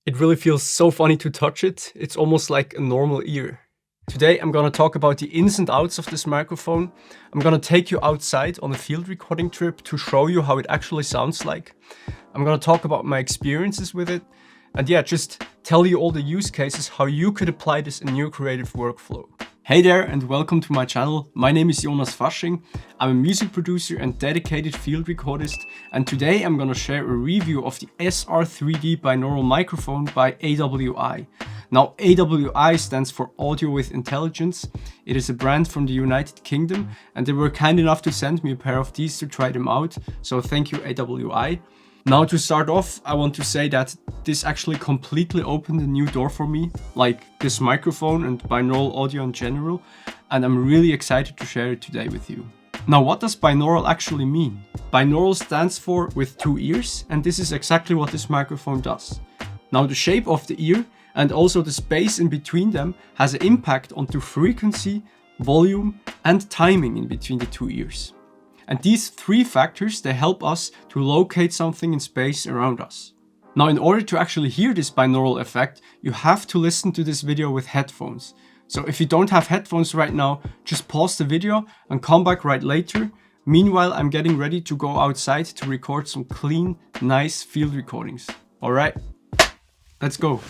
It really feels so funny to touch it. It's almost like a normal ear. Today I'm gonna talk about the ins and outs of this microphone. I'm gonna take you outside on a field recording trip to show you how it actually sounds like. I'm gonna talk about my experiences with it, and yeah, just tell you all the use cases how you could apply this in your creative workflow. Hey there and welcome to my channel. My name is Jonas Fasching. I'm a music producer and dedicated field recordist, and today I'm gonna share a review of the SR3D Binaural Microphone by AWI. Now, AWI stands for Audio With Intelligence. It is a brand from the United Kingdom, and they were kind enough to send me a pair of these to try them out, so thank you AWI. Now, to start off, I want to say that this actually completely opened a new door for me, like this microphone and binaural audio in general, and I'm really excited to share it today with you. Now, what does binaural actually mean? Binaural stands for with two ears, and this is exactly what this microphone does. Now, the shape of the ear and also the space in between them has an impact onto frequency, volume, and timing in between the two ears. And these three factors, they help us to locate something in space around us. Now, in order to actually hear this binaural effect, you have to listen to this video with headphones. So if you don't have headphones right now, just pause the video and come back right later. Meanwhile, I'm getting ready to go outside to record some clean, nice field recordings. All right, let's go.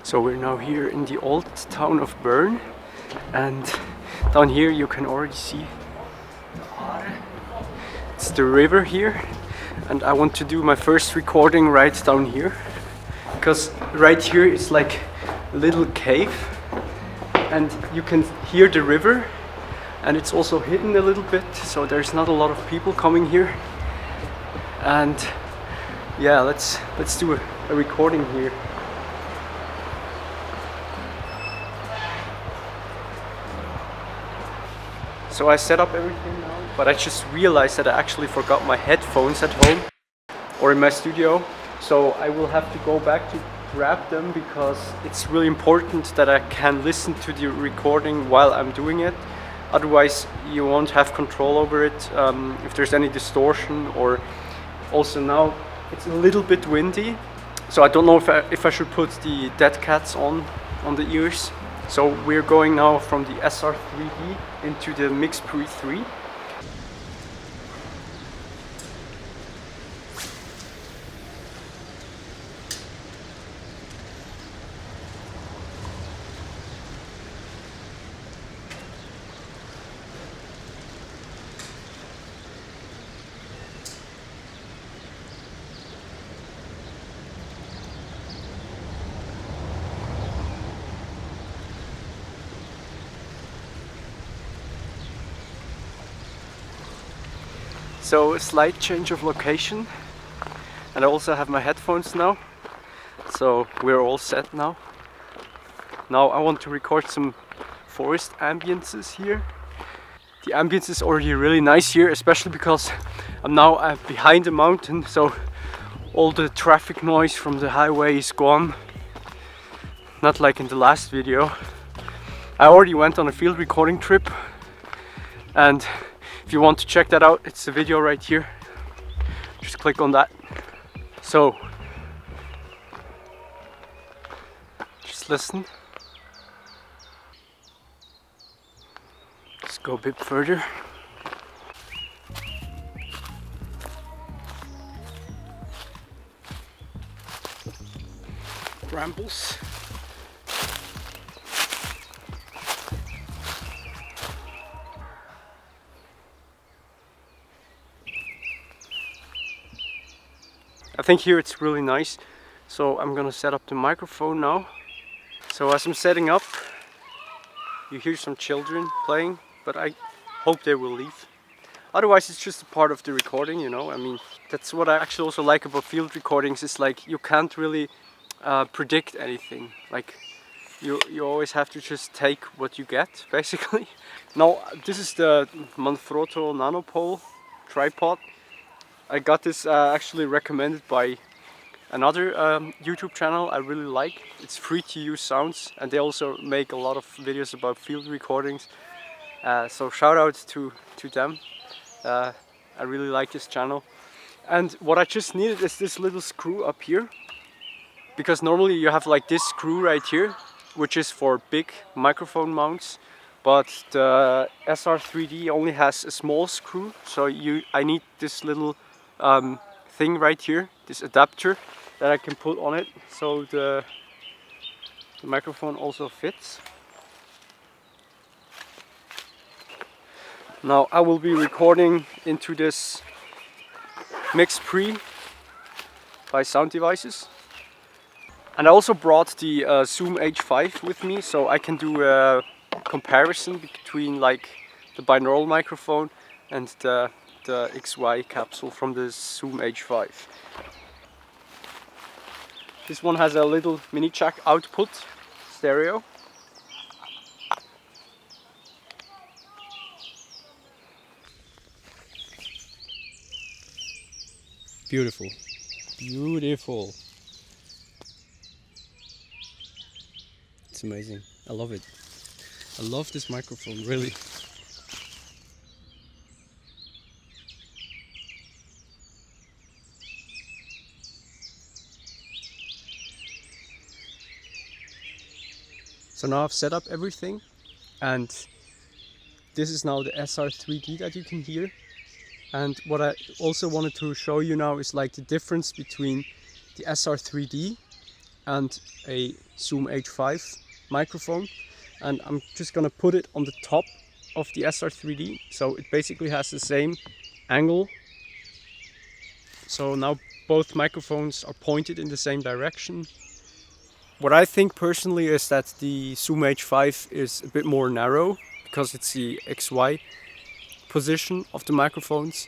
So we're now here in the old town of Bern, and down here you can already see Aare. It's the river here, and I want to do my first recording right down here, because right here is like a little cave and you can hear the river, and it's also hidden a little bit, so there's not a lot of people coming here. And yeah, let's do a recording here. So I set up everything now, but I just realized that I actually forgot my headphones at home or in my studio. So I will have to go back to grab them, because it's really important that I can listen to the recording while I'm doing it. Otherwise you won't have control over it if there's any distortion. Or also now it's a little bit windy, so I don't know if I should put the dead cats on the ears. So we're going now from the SR3D into the Mix Pre 3. So a slight change of location, and I also have my headphones now, so we're all set now. Now I want to record some forest ambiences here. The ambience is already really nice here, especially because I'm now behind a mountain, so all the traffic noise from the highway is gone. Not like in the last video. I already went on a field recording trip, and if you want to check that out, it's the video right here. Just click on that. So just listen. Let's go a bit further. Brambles. I think here it's really nice, so I'm gonna set up the microphone now. So as I'm setting up, you hear some children playing, but I hope they will leave. Otherwise it's just a part of the recording, you know. I mean, that's what I actually also like about field recordings, is like you can't really predict anything. Like you always have to just take what you get, basically. Now this is the Manfrotto Nanopole tripod. I got this actually recommended by another YouTube channel I really like. It's free to use sounds, and they also make a lot of videos about field recordings. So shout out to them. I really like this channel. And what I just needed is this little screw up here, because normally you have like this screw right here, which is for big microphone mounts, but the SR3D only has a small screw, so I need this little thing right here, this adapter that I can put on it, so the microphone also fits. Now I will be recording into this Mix Pre by Sound Devices. And I also brought the Zoom H5 with me, so I can do a comparison between like the binaural microphone and the XY capsule from the Zoom H5. This one has a little mini jack output stereo. Beautiful, beautiful. It's amazing. I love it. I love this microphone, really. So now I've set up everything, and this is now the SR3D that you can hear. And what I also wanted to show you now is like the difference between the SR3D and a Zoom H5 microphone. And I'm just gonna put it on the top of the SR3D, so it basically has the same angle. So now both microphones are pointed in the same direction. What I think personally is that the Zoom H5 is a bit more narrow because it's the XY position of the microphones,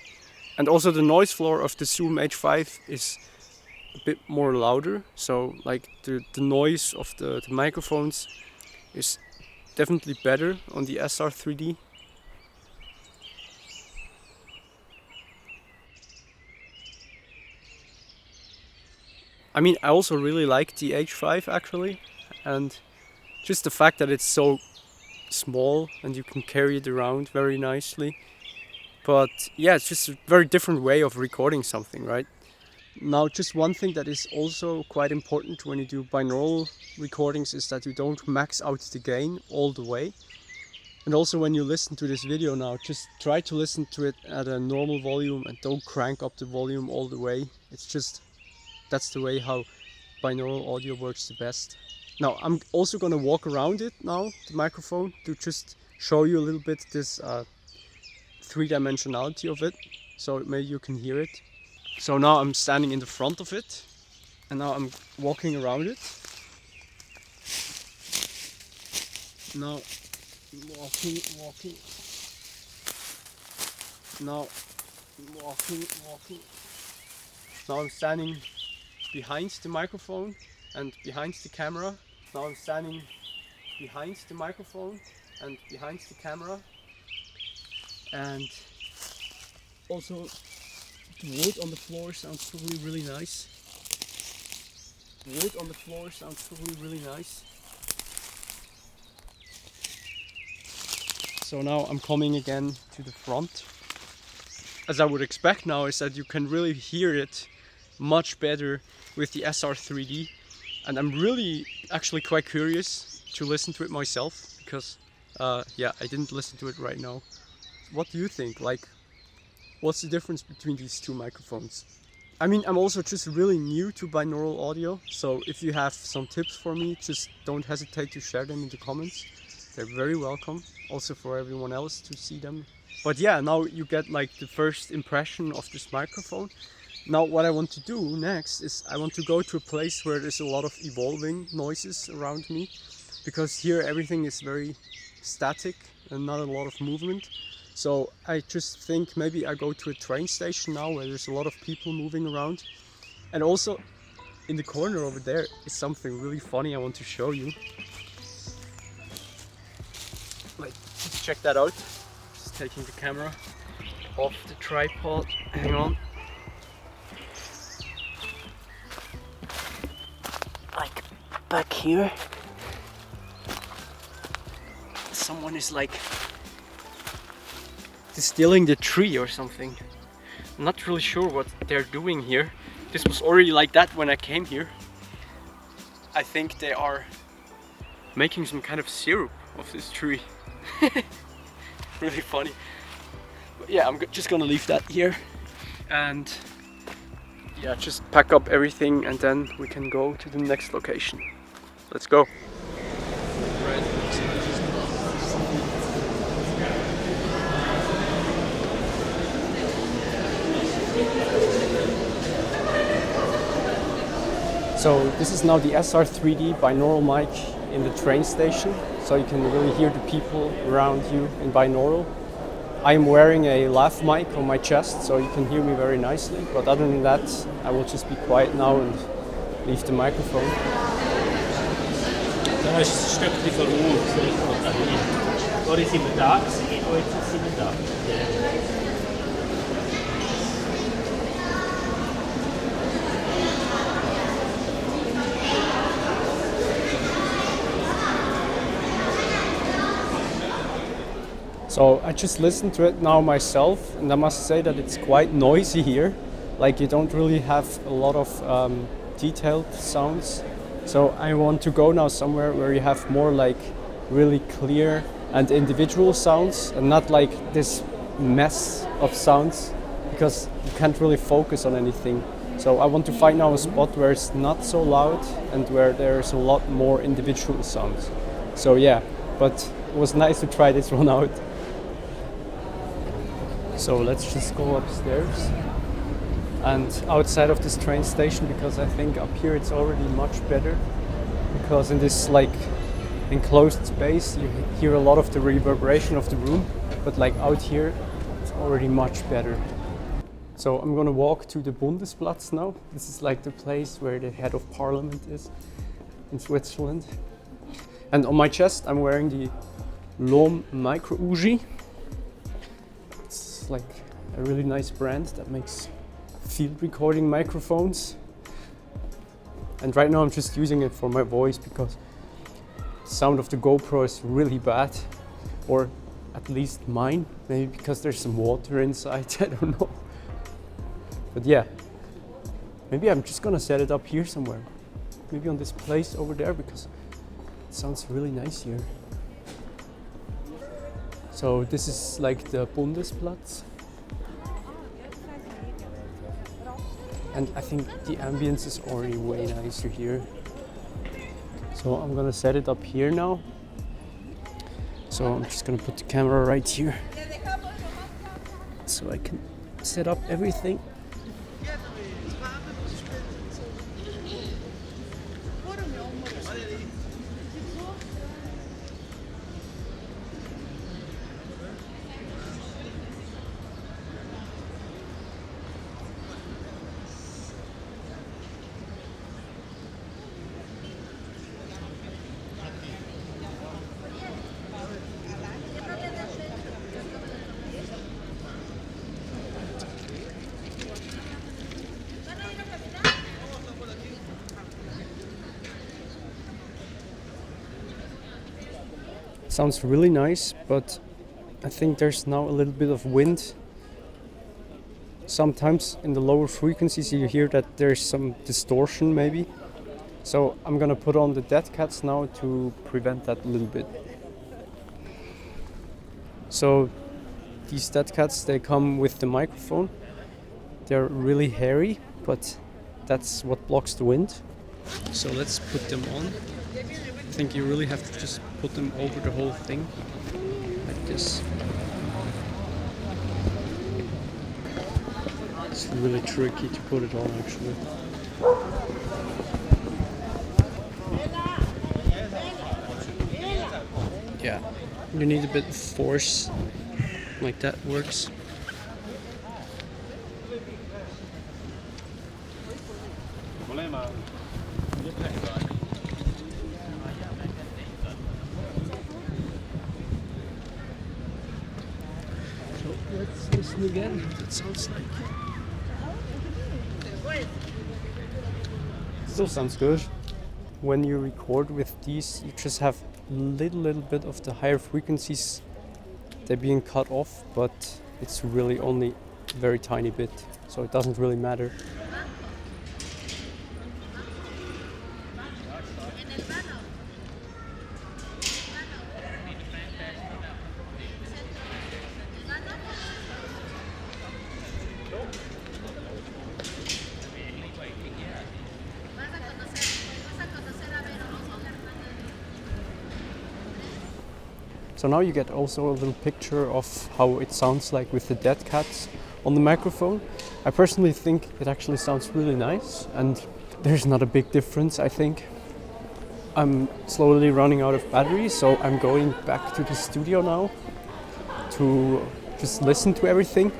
and also the noise floor of the Zoom H5 is a bit more louder, so like the noise of the microphones is definitely better on the SR3D. I mean, I also really like the H5 actually, and just the fact that it's so small and you can carry it around very nicely. But yeah, it's just a very different way of recording something, right? Now, just one thing that is also quite important when you do binaural recordings is that you don't max out the gain all the way. And also when you listen to this video now, just try to listen to it at a normal volume and don't crank up the volume all the way. It's just, that's the way how binaural audio works the best. Now, I'm also gonna walk around it now, the microphone, to just show you a little bit this three-dimensionality of it, so maybe you can hear it. So now I'm standing in the front of it, and now I'm walking around it. Now walking. Now walking. Now I'm standing behind the microphone and behind the camera. Now I'm standing behind the microphone and behind the camera. And also the wood on the floor sounds probably really nice. Wood on the floor sounds probably really nice. So now I'm coming again to the front. As I would expect now is that you can really hear it much better with the SR3D. And I'm really actually quite curious to listen to it myself, because yeah, I didn't listen to it right now. What do you think? Like, what's the difference between these two microphones? I mean, I'm also just really new to binaural audio, so if you have some tips for me, just don't hesitate to share them in the comments. They're very welcome, also for everyone else to see them. But yeah, now you get like the first impression of this microphone. Now what I want to do next is I want to go to a place where there's a lot of evolving noises around me, because here everything is very static and not a lot of movement. So I just think maybe I go to a train station now where there's a lot of people moving around. And also in the corner over there is something really funny I want to show you. Like, just check that out. Just taking the camera off the tripod. Hang on. Like back here, someone is like distilling the tree or something. I'm not really sure what they're doing here. This was already like that when I came here. I think they are making some kind of syrup of this tree. Really funny. But yeah, I'm just gonna leave that here and yeah, just pack up everything and then we can go to the next location. Let's go. So this is now the SR3D Binaural mic in the train station, so you can really hear the people around you in binaural. I am wearing a lav mic on my chest, so you can hear me very nicely, but other than that, I will just be quiet now and leave the microphone. Da ist ein Stückchen von Ruhe, so ich komme da hin. Vorher sind wir da gewesen und jetzt sind wir da. So I just listened to it now myself, and I must say that it's quite noisy here. Like you don't really have a lot of detailed sounds. So I want to go now somewhere where you have more like really clear and individual sounds and not like this mess of sounds, because you can't really focus on anything. So I want to find now a spot where it's not so loud and where there's a lot more individual sounds. So yeah, but it was nice to try this one out. So let's just go upstairs and outside of this train station, because I think up here it's already much better, because in this like enclosed space you hear a lot of the reverberation of the room, but like out here it's already much better. So I'm gonna walk to the Bundesplatz now. This is like the place where the head of parliament is in Switzerland. And on my chest I'm wearing the Lohm Micro Uji. It's like a really nice brand that makes field recording microphones. And right now I'm just using it for my voice because the sound of the GoPro is really bad, or at least mine, maybe because there's some water inside, I don't know. But yeah, maybe I'm just gonna set it up here somewhere, maybe on this place over there, because it sounds really nice here. So this is like the Bundesplatz. And I think the ambience is already way nicer here. So I'm gonna set it up here now. So I'm just gonna put the camera right here, so I can set up everything. Sounds really nice, but I think there's now a little bit of wind. Sometimes in the lower frequencies you hear that there's some distortion maybe. So I'm gonna put on the dead cats now to prevent that a little bit. So these dead cats, they come with the microphone. They're really hairy, but that's what blocks the wind. So let's put them on. I think you really have to just put them over the whole thing, like this. It's really tricky to put it on actually. Yeah, you need a bit of force, like that works. Let's listen again what it sounds like. Still sounds good. When you record with these, you just have little bit of the higher frequencies, they're being cut off, but it's really only very tiny bit, so it doesn't really matter. So now you get also a little picture of how it sounds like with the dead cats on the microphone. I personally think it actually sounds really nice, and there's not a big difference, I think. I'm slowly running out of battery, so I'm going back to the studio now to just listen to everything.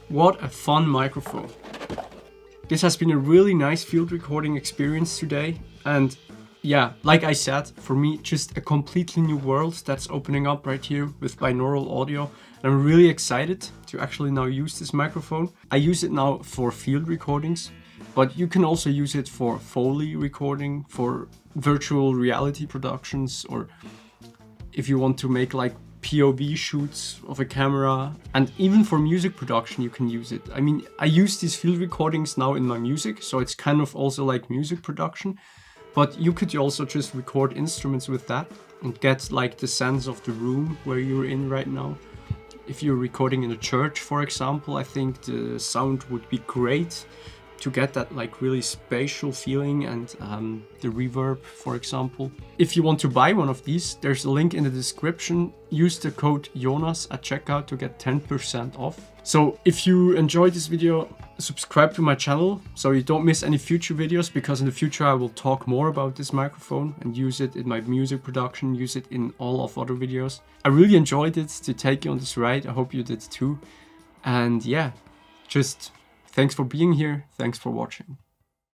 What a fun microphone. This has been a really nice field recording experience today, and yeah, like I said, for me, just a completely new world that's opening up right here with binaural audio. And I'm really excited to actually now use this microphone. I use it now for field recordings, but you can also use it for Foley recording, for virtual reality productions, or if you want to make like POV shoots of a camera, and even for music production you can use it. I mean, I use these field recordings now in my music, so it's kind of also like music production. But you could also just record instruments with that and get like the sense of the room where you're in right now. If you're recording in a church, for example, I think the sound would be great to get that like really spatial feeling, and the reverb, for example. If you want to buy one of these, there's a link in the description. Use the code Jonas at checkout to get 10% off. So if you enjoyed this video, subscribe to my channel so you don't miss any future videos, because in the future I will talk more about this microphone and use it in my music production, use it in all of other videos. I really enjoyed it to take you on this ride. I hope you did too. And yeah, just thanks for being here. Thanks for watching.